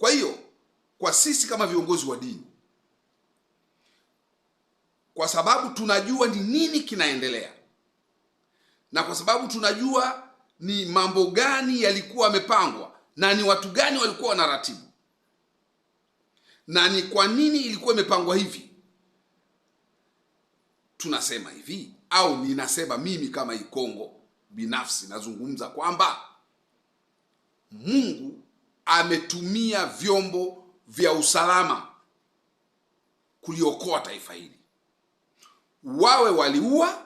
Kwa hiyo kwa sisi kama viongozi wa dini, kwa sababu tunajua ni nini kinaendelea na kwa sababu tunajua ni mambo gani yalikuwa yamepangwa na ni watu gani walikuwa wanaratibu na ni kwa nini ilikuwa imepangwa hivi, tunasema hivi, au ninasema mimi kama Ikongo binafsi nazungumza kwamba Mungu ametumia vyombo vya usalama kuliokoa taifa hili. Wawe waliua,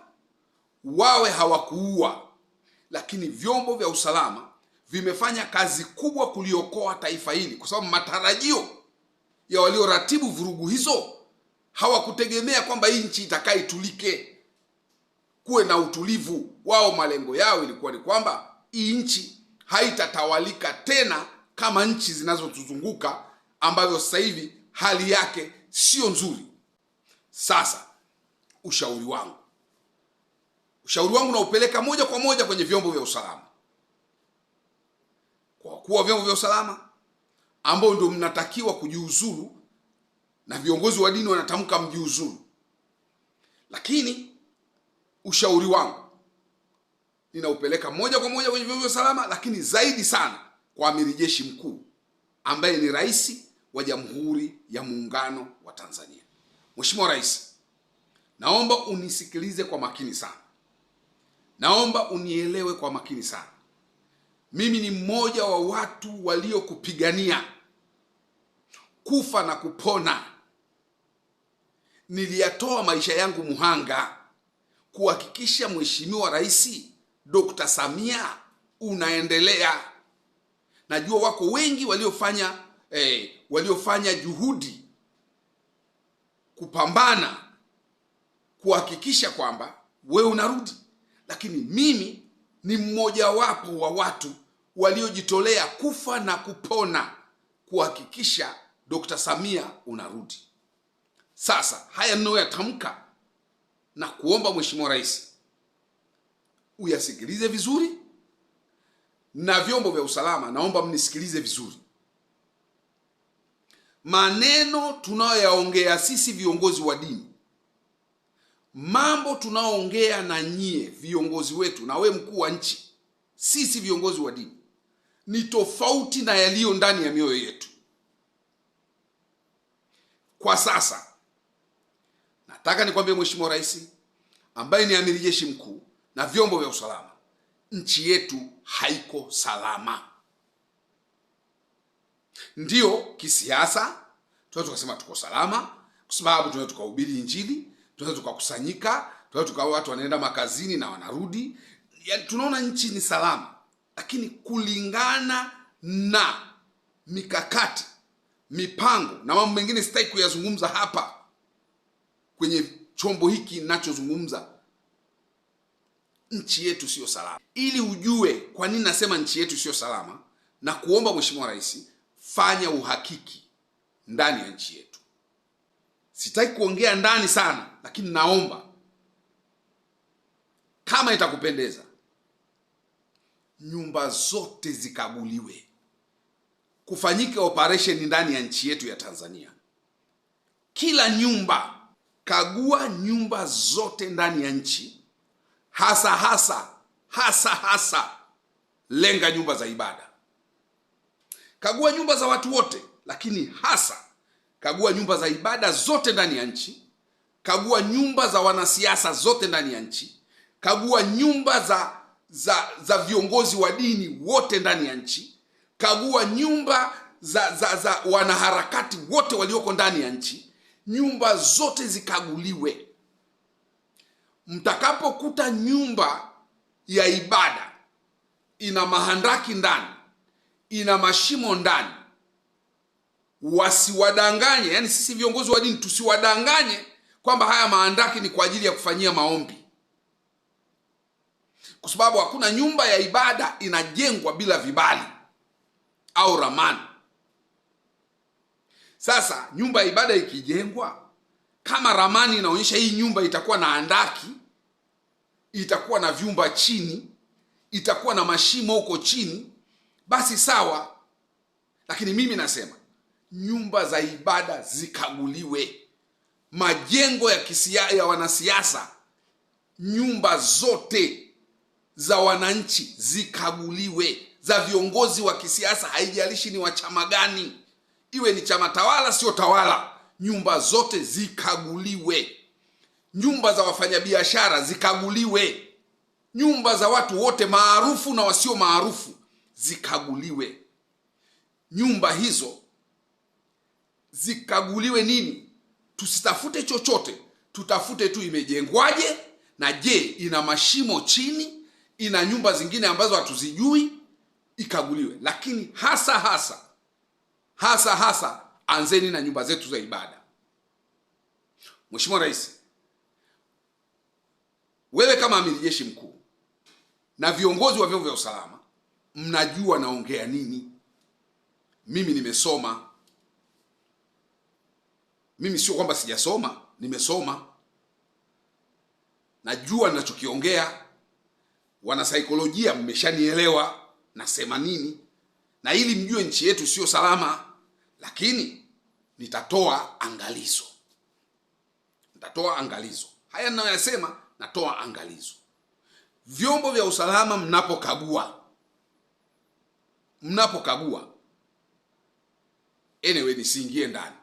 wawe hawakuua, lakini vyombo vya usalama vimefanya kazi kubwa kuliokoa taifa hili, kwa sababu matarajio ya walioratibu vurugu hizo hawakutegemea kwamba hii nchi itakaa itulike, kuwe na utulivu. Wao malengo yao ilikuwa ni kwamba hii nchi haitatawalika tena kama nchi zinazotuzunguka ambazo sasa hivi hali yake sio nzuri. Sasa ushauri wangu naupeleka moja kwa moja kwenye vyombo vya usalama, kwa kuwa vyombo vya usalama ambao ndio mnatakiwa kujiuzuru na viongozi wa dini wanatamka mjiuzuru. Lakini ushauri wangu ninaupeleka moja kwa moja kwenye vyombo vya usalama, lakini zaidi sana kwa Amiri Jeshi Mkuu ambaye ni Rais wa Jamhuri ya Muungano wa Tanzania. Mheshimiwa Rais, naomba unisikilize kwa makini sana. Naomba unielewe kwa makini sana. Mimi ni mmoja wa watu waliokupigania kufa na kupona. Niliyatoa maisha yangu muhanga kuhakikisha Mheshimiwa Rais Dr. Samia unaendelea. Najua wako wengi waliofanya juhudi kupambana kuhakikisha kwamba wewe unarudi, lakini mimi ni mmoja wapo wa watu waliojitolea kufa na kupona kuhakikisha Dr. Samia unarudi. Sasa haya ninayoyatamka na kuomba Mheshimiwa Rais uyasikilize vizuri, na vyombo vya usalama naomba mnisikilize vizuri. Maneno tunayoyaongea sisi viongozi wa dini, mambo tunaoongea na nyie viongozi wetu na we mkuu wa nchi, sisi viongozi wa dini, ni tofauti na yaliyo ndani ya mioyo yetu. Kwa sasa nataka nikwambie Mheshimiwa Rais ambaye ni Amiri Jeshi Mkuu na vyombo vya usalama, nchi yetu haiko salama. Ndio kisiasa tunaweza tukasema tuko salama kwa sababu tunaweza tukahubiri Injili, tunaweza tukakusanyika, tunaweza tukawa watu wanaenda makazini na wanarudi, yaani tunaona nchi ni salama. Lakini kulingana na mikakati, mipango na mambo mengine sitaki kuyazungumza hapa kwenye chombo hiki ninachozungumza, nchi yetu sio salama. Ili ujue kwa nini nasema nchi yetu sio salama, na kuomba Mheshimiwa Rais, fanya uhakiki ndani ya nchi yetu. Sitaki kuongea ndani sana, lakini naomba kama itakupendeza, nyumba zote zikaguliwe, kufanyike operation ndani ya nchi yetu ya Tanzania. Kila nyumba, kagua nyumba zote ndani ya nchi, hasa lenga nyumba za ibada. Kagua nyumba za watu wote, lakini hasa kagua nyumba za ibada zote ndani ya nchi. Kagua nyumba za wanasiasa zote ndani ya nchi. Kagua nyumba za viongozi wa dini wote ndani ya nchi. Kagua nyumba za wanaharakati wote walioko ndani ya nchi. Nyumba zote zikaguliwe. Mtakapokuta nyumba ya ibada ina mahandaki ndani, ina mashimo ndani, wasiwadanganye. Yani sisi viongozi wa dini tusiwadanganye kwamba haya mahandaki ni kwa ajili ya kufanyia maombi, kwa sababu hakuna nyumba ya ibada inajengwa bila vibali au ramani. Sasa nyumba ya ibada ikijengwa, kama ramani inaonyesha hii nyumba itakuwa na handaki, itakuwa na vyumba chini, itakuwa na mashimo huko chini, basi sawa. Lakini mimi nasema nyumba za ibada zikaguliwe, majengo ya wanasiasa, nyumba zote za wananchi zikaguliwe, za viongozi wa kisiasa, haijalishi ni wa chama gani, iwe ni chama tawala sio tawala, nyumba zote zikaguliwe. Nyumba za wafanyabiashara zikaguliwe, nyumba za watu wote maarufu na wasio maarufu zikaguliwe. Nyumba hizo zikaguliwe nini? Tusitafute chochote, tutafute tu imejengwaje, na je, ina mashimo chini, ina nyumba zingine ambazo hatuzijui, ikaguliwe. Lakini hasa anzeni na nyumba zetu za ibada. Mheshimiwa Rais, wewe kama amiri jeshi mkuu na viongozi wa vyombo vya usalama mnajua naongea nini. Mimi nimesoma. Mimi sio kwamba sijasoma, nimesoma. Najua ninachokiongea. Wana saikolojia mmeshanielewa nasema nini, na ili mjue nchi yetu sio salama. Lakini nitatoa angalizo. Haya ninayoyasema natoa angalizo. Vyombo vya usalama mnapokagua, anyway, nisiingie ndani.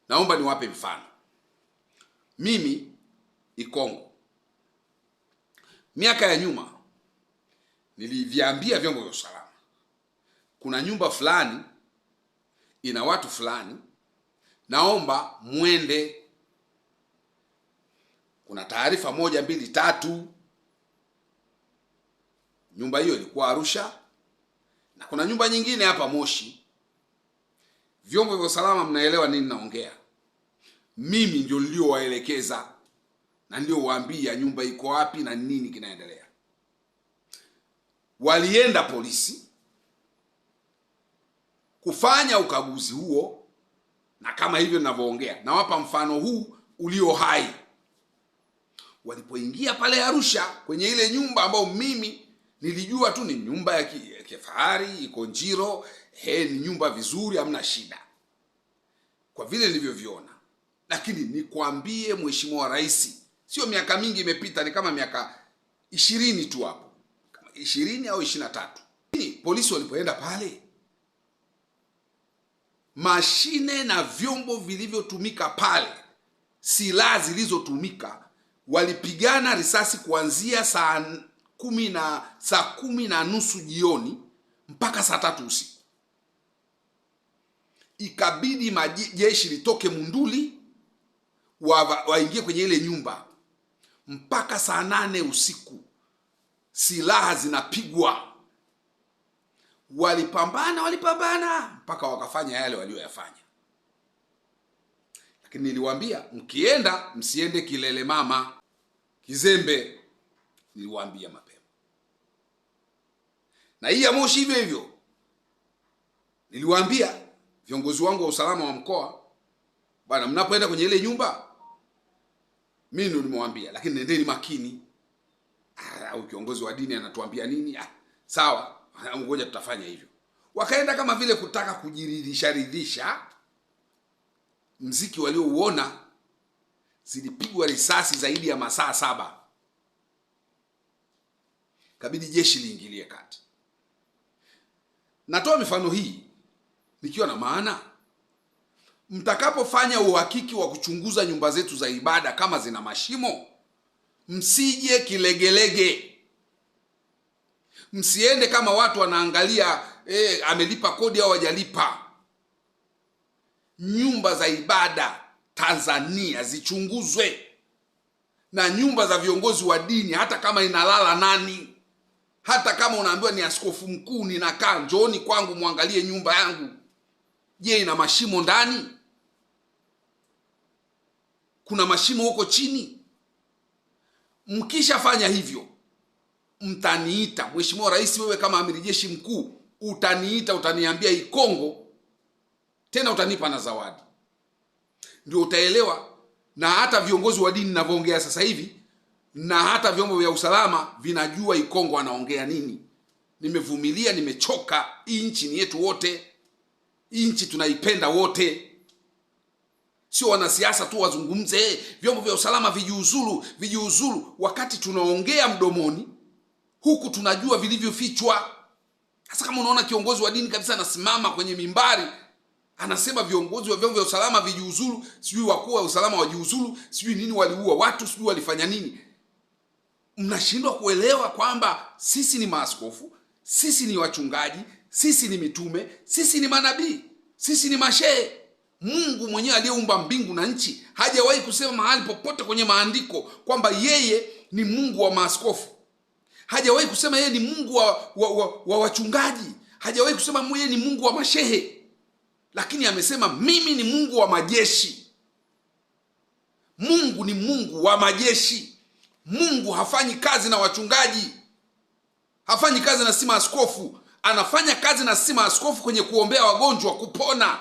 Naomba niwape mfano. Mimi Ikongo, miaka ya nyuma niliviambia vyombo vya usalama, kuna nyumba fulani ina watu fulani, naomba mwende. Kuna taarifa 1, 2, 3. Nyumba hiyo ilikuwa Arusha na kuna nyumba nyingine hapa Moshi. Vyombo vya usalama mnaelewa nini naongea. Mimi ndio niliowaelekeza na niliowaambia nyumba iko wapi na nini kinaendelea. Walienda polisi kufanya ukaguzi huo, na kama hivyo ninavyoongea nawapa mfano huu ulio hai. Walipoingia pale Arusha kwenye ile nyumba ambayo mimi nilijua tu ni nyumba ya kifahari, iko Njiro, ni nyumba vizuri, hamna shida kwa vile nilivyoviona. Lakini nikwambie Mheshimiwa Rais, sio miaka mingi imepita, ni kama miaka 20 tu hapo, kama 20 au 23. Polisi walipoenda pale, mashine na vyombo vilivyotumika pale, silaha zilizotumika, walipigana risasi kuanzia saa 10:30 jioni mpaka saa 3 usiku. Ikabidi jeshi litoke Munduli waingie kwenye ile nyumba mpaka saa 8 usiku. Silaha zinapigwa. Walipambana mpaka wakafanya yale walioyafanya. Lakini niliwaambia mkienda msiende Kilele Mama, Kizembe, niliwaambia mapema. Na hii ya Moshi hivyo hivyo. Niliwaambia viongozi wangu wa usalama wa mkoa, bwana, mnapoenda kwenye ile nyumba, mimi ndio nimewaambia, lakini nendeni makini. Au kiongozi wa dini anatuambia nini? Sawa, ngoja tutafanya hivyo. Wakaenda kama vile kutaka kujiridhisha. Mziki waliouona, zilipigwa risasi zaidi ya masaa 7. Kabidi jeshi liingilie kati. Natoa mifano hii nikiwa na maana, mtakapofanya uhakiki wa kuchunguza nyumba zetu za ibada kama zina mashimo, msije kilegelege. Msiende kama watu wanaangalia amelipa kodi au hajalipa. Nyumba za ibada Tanzania zichunguzwe, na nyumba za viongozi wa dini, hata kama inalala nani, hata kama unaambiwa ni askofu mkuu ninakaa, njooni kwangu muangalie nyumba yangu. Je, ina mashimo ndani? Kuna mashimo huko chini? Mkishafanya hivyo, mtaniita. Mheshimiwa Rais, wewe kama amiri jeshi mkuu utaniita, utaniambia Ikongo, tena utanipa na zawadi. Ndio utaelewa. Na hata viongozi wa dini ninavyoongea sasa hivi, na hata vyombo vya usalama vinajua Ikongo anaongea nini. Nimevumilia, nimechoka. Hii nchi ni yetu wote. nchi tunaipenda wote, sio wanasiasa tu wazungumze vyombo vya usalama vijiuzulu, wakati tunaongea mdomoni, huku tunajua vilivyofichwa. Sasa kama unaona kiongozi wa dini kabisa anasimama kwenye mimbari anasema viongozi wa vyombo vya usalama vijiuzulu, sijui wakuu wa usalama wajiuzulu, sijui nini, waliua watu, sijui walifanya nini, mnashindwa kuelewa kwamba sisi ni maaskofu, sisi ni wachungaji, sisi ni mitume, sisi ni manabii, sisi ni mashehe. Mungu mwenyewe aliyeumba mbingu na nchi hajawahi kusema mahali popote kwenye maandiko kwamba yeye ni Mungu wa maaskofu. Hajawahi kusema yeye ni Mungu wa wachungaji. Hajawahi kusema yeye ni Mungu wa mashehe. Lakini amesema mimi ni Mungu wa majeshi. Mungu ni Mungu wa majeshi. Mungu hafanyi kazi na wachungaji, hafanyi kazi na si maaskofu. Anafanya kazi na si maaskofu kwenye kuombea wagonjwa kupona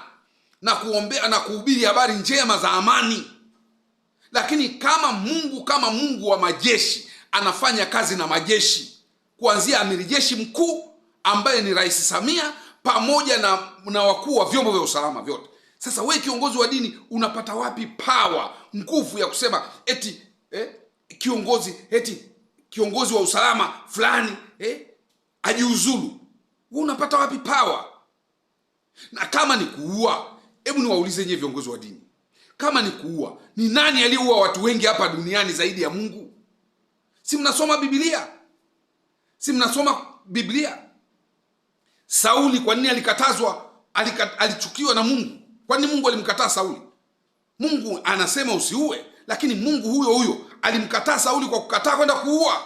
na kuombea na kuhubiri habari njema za amani. Lakini kama Mungu wa majeshi, anafanya kazi na majeshi, kuanzia amiri jeshi mkuu ambaye ni Rais Samia pamoja na wakuu wa vyombo vya usalama vyote. Sasa wewe kiongozi wa dini unapata wapi power, nguvu ya kusema eti kiongozi wa usalama fulani ajiuzulu? Wewe unapata wapi power? Na kama ni kuua, hebu niwaulize nyewe viongozi wa dini, kama ni kuua, ni nani aliyeua watu wengi hapa duniani zaidi ya Mungu? Si mnasoma Biblia? Si mnasoma Biblia? Sauli kwa nini alikatazwa? Alichukiwa na Mungu. Kwa nini Mungu alimkataa Sauli? Mungu anasema usiue, lakini Mungu huyo alimkataa Sauli kwa kukataa kwenda kuua.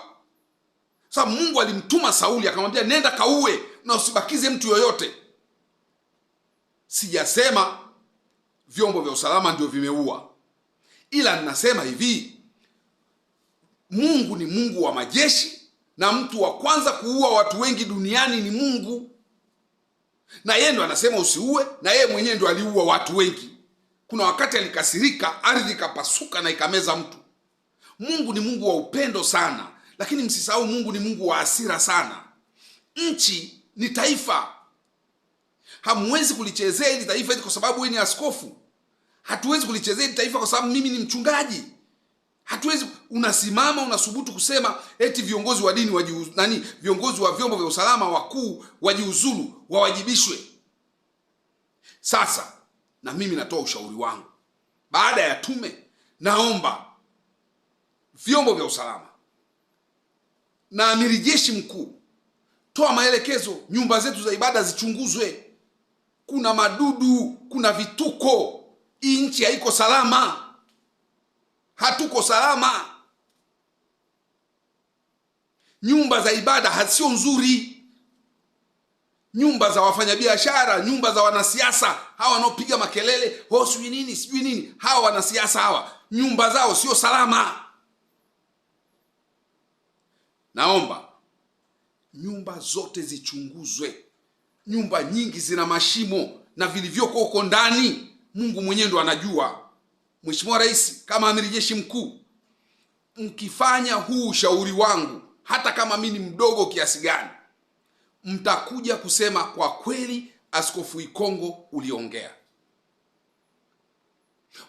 Sasa Mungu alimtuma Sauli akamwambia nenda kaue na usibakize mtu yoyote. Sijasema vyombo vya usalama ndio vimeua, ila ninasema hivi, Mungu ni Mungu wa majeshi, na mtu wa kwanza kuua watu wengi duniani ni Mungu. Na yeye ndo anasema usiue, na yeye mwenyewe ndo aliua watu wengi. Kuna wakati alikasirika, ardhi ikapasuka na ikameza mtu. Mungu ni Mungu wa upendo sana, lakini msisahau Mungu ni Mungu wa hasira sana. Nchi ni taifa. Hamwezi kulichezea hili taifa kwa sababu wewe ni askofu. Hatuwezi kulichezea hili taifa kwa sababu mimi ni mchungaji. Hatuwezi unasimama unasubutu kusema eti viongozi wa dini viongozi wa vyombo vya usalama wakuu wajiuzulu, wawajibishwe. Sasa na mimi natoa ushauri wangu. Baada ya tume, naomba vyombo vya usalama na amiri jeshi mkuu, toa maelekezo, nyumba zetu za ibada zichunguzwe. Kuna madudu, kuna vituko. Hii nchi haiko salama. Hatuko salama. Nyumba za ibada hasio nzuri. Nyumba za wafanyabiashara, nyumba za wanasiasa, hawa wanaopiga makelele, sijui nini, hawa wanasiasa hawa, nyumba zao sio salama. Naomba nyumba zote zichunguzwe. Nyumba nyingi zina mashimo na vilivyoko huko ndani Mungu mwenyewe ndo anajua. Mheshimiwa Rais, kama amiri jeshi mkuu, mkifanya huu ushauri wangu, hata kama mimi ni mdogo kiasi gani, mtakuja kusema kwa kweli Askofu Ikongo uliongea.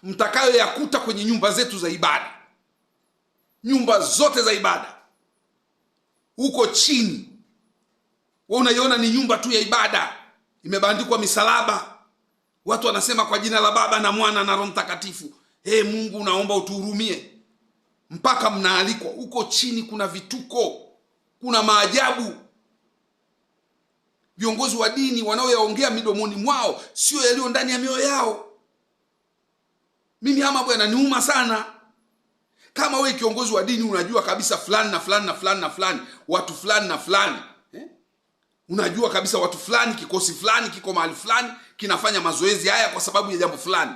Mtakayo yakuta kwenye nyumba zetu za ibada, nyumba zote za ibada huko chini, wewe unaiona ni nyumba tu ya ibada, imebandikwa misalaba, watu wanasema kwa jina la Baba na Mwana na Roho Mtakatifu. Mungu naomba utuhurumie. Mpaka mnaalikwa huko chini, kuna vituko, kuna maajabu. Viongozi wa dini wanaoyaongea midomoni mwao sio yaliyo ndani ya mioyo yao. Mimi hama bwana niuma sana. Kama wewe kiongozi wa dini unajua kabisa fulani na fulani na fulani na fulani, watu fulani na fulani, unajua kabisa watu fulani, kikosi fulani kiko mahali fulani kinafanya mazoezi haya kwa sababu ya jambo fulani,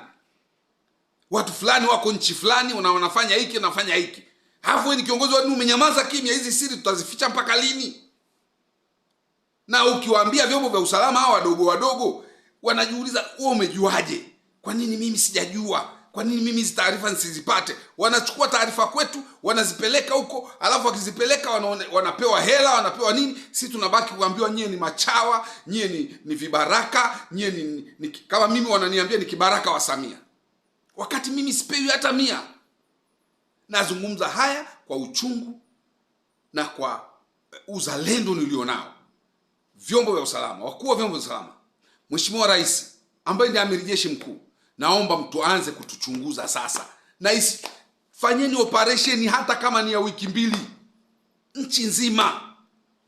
watu fulani wako nchi fulani wanafanya hiki wanafanya hiki, alafu wewe ni kiongozi wa dini umenyamaza kimya. Hizi siri tutazificha mpaka lini? Na ukiwaambia vyombo vya usalama hawa wadogo wanajiuliza, wewe umejuaje? Kwa nini mimi sijajua? Kwa nini mimi hizi taarifa nisizipate? Wanachukua taarifa kwetu, wanazipeleka huko, alafu wakizipeleka wanapewa hela, wanapewa nini? Sisi tunabaki kuambiwa nyie ni machawa, nyie ni vibaraka, nyie ni kama mimi wananiambia ni kibaraka wa Samia, wakati mimi sipewi hata 100. Nazungumza haya kwa uchungu na kwa uzalendo nilionao. Vyombo vya usalama, wakuu wa vyombo vya usalama, Mheshimiwa Rais ambaye ndiye amiri jeshi mkuu, naomba mtuanze kutuchunguza sasa, na fanyeni operation hata kama ni ya wiki 2 nchi nzima.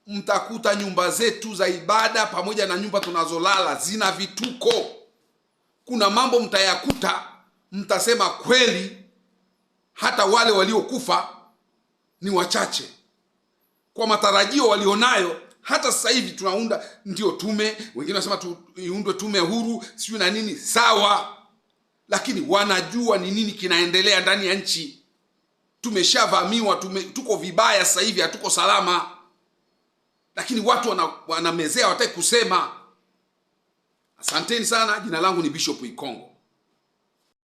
Mtakuta nyumba zetu za ibada pamoja na nyumba tunazolala zina vituko. Kuna mambo mtayakuta, mtasema kweli hata wale waliokufa ni wachache kwa matarajio walionayo. Hata sasa hivi tunaunda ndio tume, wengine wanasema iundwe tume huru sio na nini, sawa, lakini wanajua ni nini kinaendelea ndani ya nchi. Tumeshavamiwa, tuko vibaya sasa hivi, hatuko salama, lakini watu wanamezea, hawataki kusema. Asanteni sana. Jina langu ni Bishop Ikongo.